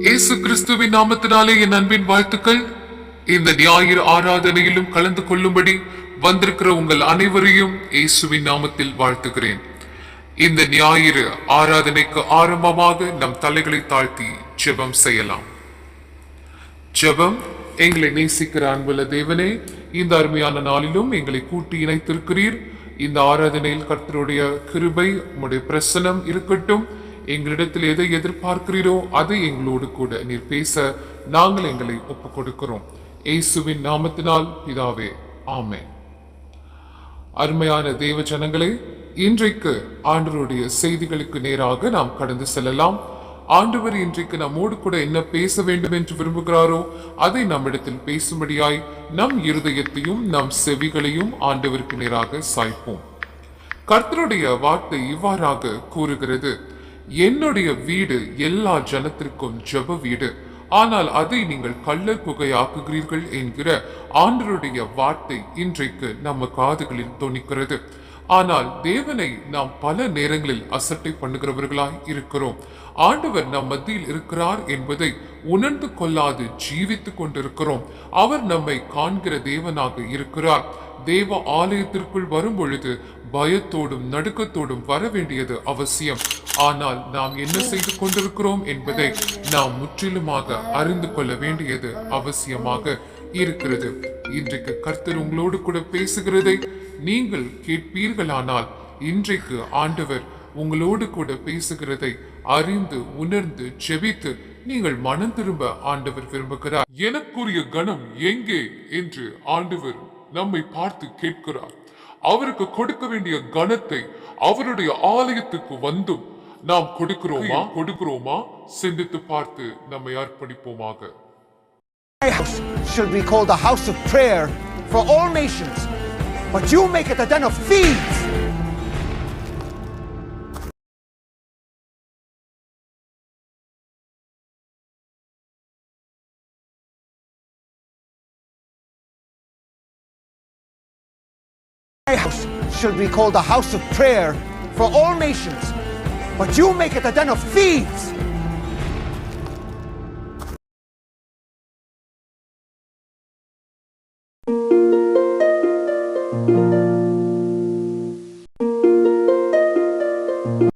இயேசு கிறிஸ்துவின் நாமத்தினாலே என் அன்பின் வாழ்த்துக்கள். இந்த ஞாயிறு ஆராதனையிலும் கலந்து கொள்ளும்படி வந்திருக்கிற உங்கள் அனைவரையும் இயேசுவின் நாமத்தில் வாழ்த்துகிறேன். இந்த ஞாயிறு ஆராதனைக்கு ஆரம்பமாக நம் தலைகளை தாழ்த்தி ஜெபம் செய்யலாம். ஜெபம். எங்களை நேசிக்கிற அன்புள்ள தேவனே, இந்த அருமையான நாளிலும் எங்களை கூட்டி இணைத்திருக்கிறீர். இந்த ஆராதனையில் கர்த்தருடைய கிருபை, உம்முடைய பிரசன்னம் இருக்கட்டும். எங்களிடத்தில் எதை எதிர்பார்க்கிறீரோ அதை எங்களோடு கூட நீர் பேச நாங்கள் எங்களை ஒப்புக் கொடுக்கிறோம். இயேசுவின் நாமத்தினால் பிதாவே, ஆமென். அருமையான தேவ ஜனங்களே, இன்றைக்கு ஆண்டவருடைய செய்திகளுக்கு நேராக நாம் கடந்து செல்லலாம். ஆண்டவர் இன்றைக்கு நம்மோடு கூட என்ன பேச வேண்டும் என்று விரும்புகிறாரோ அதை நம்மிடத்தில் பேசும்படியாய் நம் இருதயத்தையும் நம் செவிகளையும் ஆண்டவருக்கு நேராக சாய்ப்போம். கர்த்தருடைய வார்த்தை இவ்வாறாக கூறுகிறது: என்னுடைய வீடு எல்லா ஜனத்திற்கும் ஜெப வீடு, ஆனால் அதை நீங்கள் கள்ளர் குகையாக்குகிறீர்கள் என்கிற ஆண்டவருடைய வார்த்தை இன்றைக்கு நம்ம காதுகளில் தொனிக்கிறது. ஆனால் தேவனை நாம் பல நேரங்களில் அசட்டை பண்ணுகிறவர்களாய் இருக்கிறோம். ஆண்டவர் நம் மத்தியில் இருக்கிறார் என்பதை உணர்ந்து கொள்ளாது ஜீவித்துக் கொண்டிருக்கிறோம். அவர் நம்மை காண்கிற தேவனாக இருக்கிறார். தேவ ஆலயத்திற்குள் வரும் பொழுது பயத்தோடும் நடுக்கத்தோடும் வர வேண்டியது அவசியம். ஆனால் நாம் என்ன செய்து கொண்டிருக்கிறோம் என்பதை நாம் முற்றிலுமாக அறிந்து கொள்ள வேண்டியது அவசியமாக இருக்கிறது. இன்றைக்கு கர்த்தர் உங்களோடு கூட பேசுகிறதை நீங்கள் கேட்பீர்களானால், இன்றைக்கு ஆண்டவர் உங்களோடு கூட பேசுகிறதை அறிந்து உணர்ந்து ஜெபித்து நீங்கள் மனம் திரும்ப ஆண்டவர் விரும்புகிறார். எனக்குரிய கணம் எங்கே என்று ஆண்டவர் நம்மை பார்த்து கேட்கிறார். அவருக்கு கொடுக்க வேண்டிய கணத்தை அவருடைய ஆலயத்துக்கு வந்தும் நாம் கொடுக்கிறோமா? சிந்தித்து பார்த்து நம்மை அர்ப்பணிப்போமாக. My house should be called a house of prayer for all nations, but you make it a den of thieves. My house should be called a house of prayer for all nations, but you make it a den of thieves.